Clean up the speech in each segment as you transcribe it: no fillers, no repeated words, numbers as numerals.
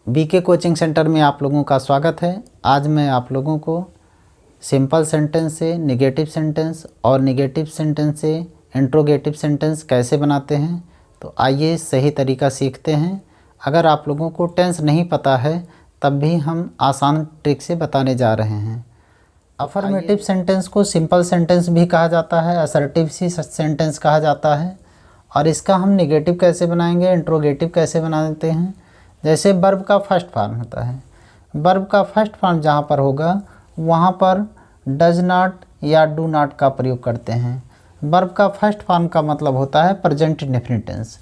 BK coaching centre में आप लोगों का स्वागत है। आज मैं आप लोगों को सिंपल सेंटेंस से नेगेटिव सेंटेंस और नेगेटिव सेंटेंस से इंट्रोगेटिव सेंटेंस कैसे बनाते हैं, तो आइए सही तरीका सीखते हैं। अगर आप लोगों को टेंस नहीं पता है तब भी हम आसान ट्रिक से बताने जा रहे हैं। अफर्मेटिव सेंटेंस को सिंपल सेंटेंस भी कहा जाता है, असर्टिव सेंटेंस कहा जाता है। और इसका हम नेगेटिव कैसे बनाएंगे, इंट्रोगेटिव कैसे बनाते हैं। जैसे वर्ब का फर्स्ट फॉर्म होता है, वर्ब का फर्स्ट फॉर्म जहाँ पर होगा वहाँ पर डज नॉट या डू नॉट का प्रयोग करते हैं। वर्ब का फर्स्ट फॉर्म का मतलब होता है present indefinite tense.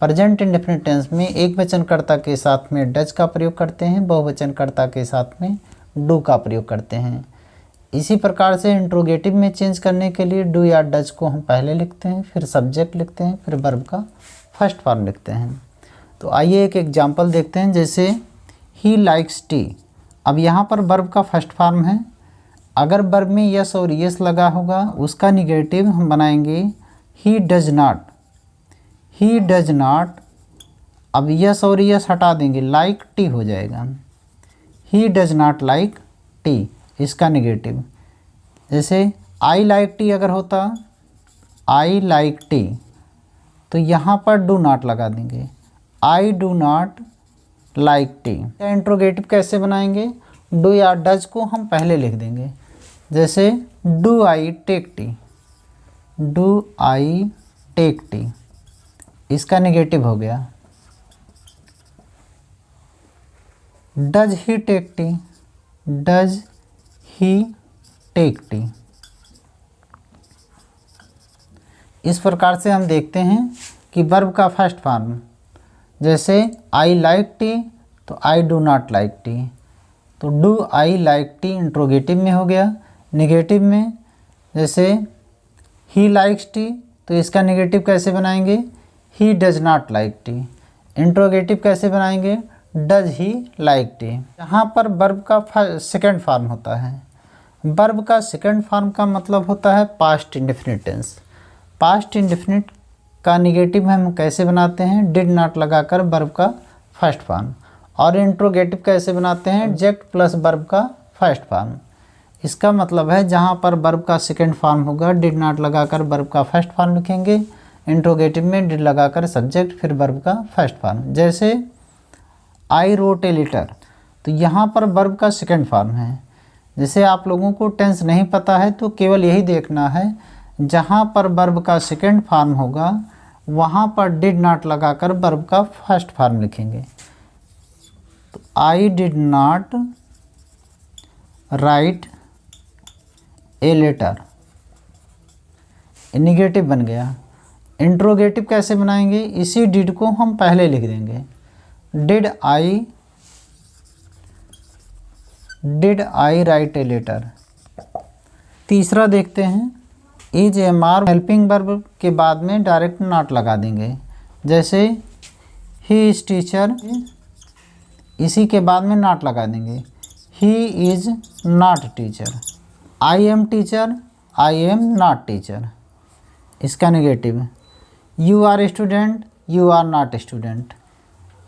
Present indefinite tense में एक वचनकर्ता के साथ में डज का प्रयोग करते हैं, बहुवचनकर्ता के साथ में डू का प्रयोग करते हैं। इसी प्रकार से इंट्रोगेटिव में चेंज करने के लिए डू या डज को हम पहले लिखते हैं, फिर सब्जेक्ट लिखते हैं, फिर वर्ब का फर्स्ट फॉर्म लिखते हैं। तो आइए एक एग्जांपल देखते हैं। जैसे ही लाइक्स टी, अब यहाँ पर वर्ब का फर्स्ट फॉर्म है। अगर वर्ब में यस और यस लगा होगा उसका निगेटिव हम बनाएंगे he does not. He does not, अब यस और यस हटा देंगे, लाइक टी हो जाएगा। He does not like T, इसका निगेटिव। जैसे आई लाइक टी अगर होता आई लाइक टी, तो यहाँ पर डू नॉट लगा देंगे, आई do not like tea. Interrogative कैसे बनाएंगे, डू या डज को हम पहले लिख देंगे। जैसे do I take tea, do I take tea, इसका निगेटिव हो गया। Does he take tea, does he take tea. इस प्रकार से हम देखते हैं कि वर्ब का फर्स्ट फॉर्म, जैसे आई लाइक टी तो I do not like tea, तो do I like tea interrogative में हो गया। निगेटिव में जैसे ही लाइक्स टी, तो इसका निगेटिव कैसे बनाएंगे, he does not like tea. Interrogative कैसे बनाएंगे, डज ही लाइक टी। यहाँ पर वर्ब का सेकेंड फॉर्म होता है। वर्ब का सेकेंड फॉर्म का मतलब होता है past indefinite tense. Past indefinite का निगेटिव हम कैसे बनाते हैं, डिड नॉट लगाकर वर्ब का फर्स्ट फॉर्म। और इंट्रोगेटिव कैसे बनाते हैं, ऑब्जेक्ट प्लस वर्ब का फर्स्ट फॉर्म। इसका मतलब है जहाँ पर वर्ब का सेकेंड फॉर्म होगा डिड नॉट लगाकर वर्ब का फर्स्ट फॉर्म लिखेंगे, इंट्रोगेटिव में डिड लगाकर सब्जेक्ट फिर वर्ब का फर्स्ट फॉर्म। जैसे आई रोट ए लेटर, तो यहाँ पर वर्ब का सेकेंड फॉर्म है। जैसे आप लोगों को टेंस नहीं पता है तो केवल यही देखना है, जहाँ पर वर्ब का सेकेंड फॉर्म होगा वहाँ पर डिड नॉट लगाकर वर्ब का फर्स्ट फॉर्म लिखेंगे। तो I did not write a letter, negative बन गया। इंट्रोगेटिव कैसे बनाएंगे, इसी डिड को हम पहले लिख देंगे, did I write a letter. तीसरा देखते हैं, is am are helping verb के बाद में डायरेक्ट नॉट लगा देंगे। जैसे ही इज टीचर, इसी के बाद में नॉट लगा देंगे, he is not teacher. I am teacher, I am not teacher, इसका negative. You are student, you are not student.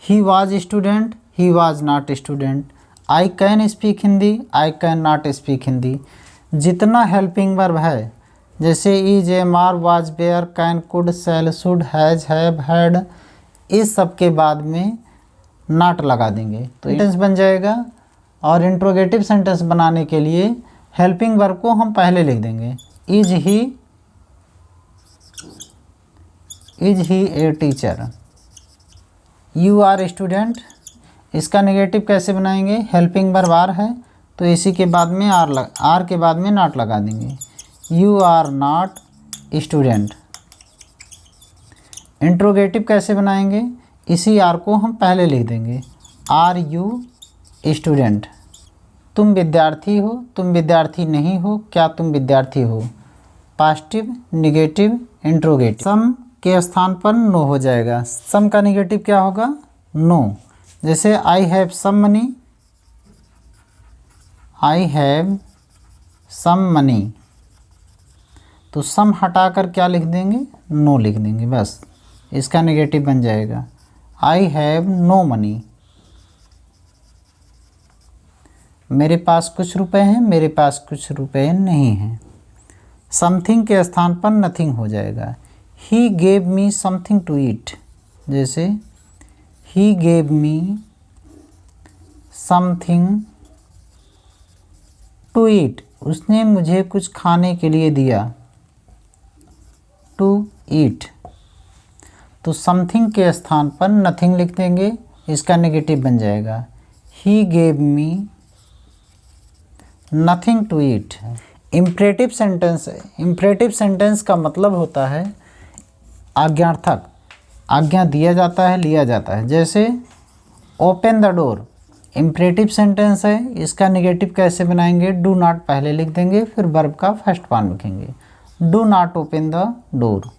He was student, he was not student. I can speak Hindi, I can not speak Hindi. जितना helping verb है, जैसे is am are was were can could shall should has have had, इस सब के बाद में not लगा देंगे तो सेंटेंस बन जाएगा। और इंट्रोगेटिव सेंटेंस बनाने के लिए हेल्पिंग वर्ब को हम पहले लिख देंगे, is he a teacher. You are student, इसका नेगेटिव कैसे बनाएंगे, हेल्पिंग वर्ब आर है तो इसी के बाद में आर के बाद में नॉट लगा देंगे, you are not student. Interrogative कैसे बनाएंगे, इसी आर को हम पहले लिख देंगे, आर यू स्टूडेंट। तुम विद्यार्थी हो, तुम विद्यार्थी नहीं हो, क्या तुम विद्यार्थी हो। Positive, negative, interrogative. सम के स्थान पर नो हो जाएगा। सम का निगेटिव क्या होगा, नो। जैसे I have some money, I have some money, तो सम हटाकर क्या लिख देंगे, नो लिख देंगे, बस इसका नेगेटिव बन जाएगा, आई हैव नो मनी। मेरे पास कुछ रुपए हैं, मेरे पास कुछ रुपए नहीं हैं। समथिंग के स्थान पर नथिंग हो जाएगा। He gave me something to eat, जैसे he gave me something to eat, उसने मुझे कुछ खाने के लिए दिया। टू ईट, तो समथिंग के स्थान पर नथिंग लिख देंगे, इसका नेगेटिव बन जाएगा। He gave me nothing to eat. Imperative sentence है। इम्परेटिव सेंटेंस का मतलब होता है आज्ञार्थक, आज्ञा दिया जाता है, लिया जाता है। जैसे open the door, imperative sentence है, इसका नेगेटिव कैसे बनाएंगे? डू नॉट पहले लिख देंगे, फिर वर्ब का फर्स्ट फॉर्म लिखेंगे। Do not open the door.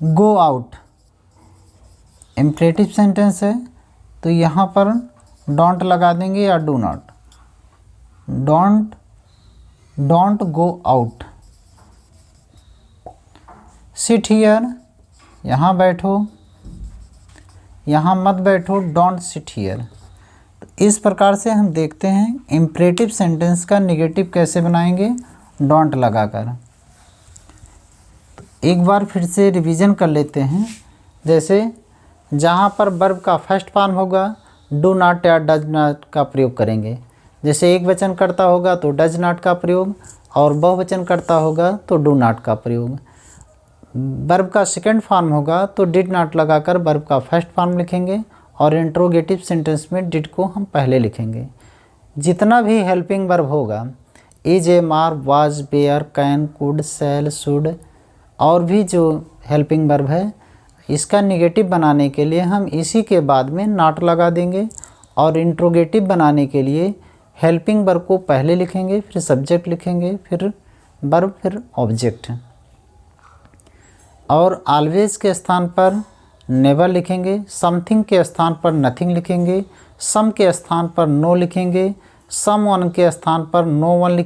Go out, imperative sentence है, तो यहाँ पर डोंट लगा देंगे या do not. Don't go out. Sit here, यहाँ बैठो, यहाँ मत बैठो, डोंट सिट हियर। इस प्रकार से हम देखते हैं इम्परेटिव सेंटेंस का नेगेटिव कैसे बनाएंगे, डोंट लगाकर। एक बार फिर से रिवीजन कर लेते हैं। जैसे जहाँ पर वर्ब का फर्स्ट फॉर्म होगा डू नॉट या डज नॉट का प्रयोग करेंगे। जैसे एक वचन करता होगा तो डज नॉट का प्रयोग, और बहुवचन करता होगा तो डू नॉट का प्रयोग। वर्ब का सेकंड फॉर्म होगा तो डिड नॉट लगाकर वर्ब का फर्स्ट फॉर्म लिखेंगे, और इंट्रोगेटिव सेंटेंस में डिड को हम पहले लिखेंगे। जितना भी हेल्पिंग वर्ब होगा, is, am, are, was, were, can, could, shall, should, और भी जो हेल्पिंग वर्ब है, इसका नेगेटिव बनाने के लिए हम इसी के बाद में नॉट लगा देंगे, और इंट्रोगेटिव बनाने के लिए हेल्पिंग वर्ब को पहले लिखेंगे, फिर सब्जेक्ट लिखेंगे, फिर वर्ब, फिर ऑब्जेक्ट। और ऑलवेज के स्थान पर नेवर लिखेंगे, समथिंग के स्थान पर नथिंग लिखेंगे, सम के स्थान पर नो लिखेंगे, सम वन के स्थान पर नो वन लिखेंगे।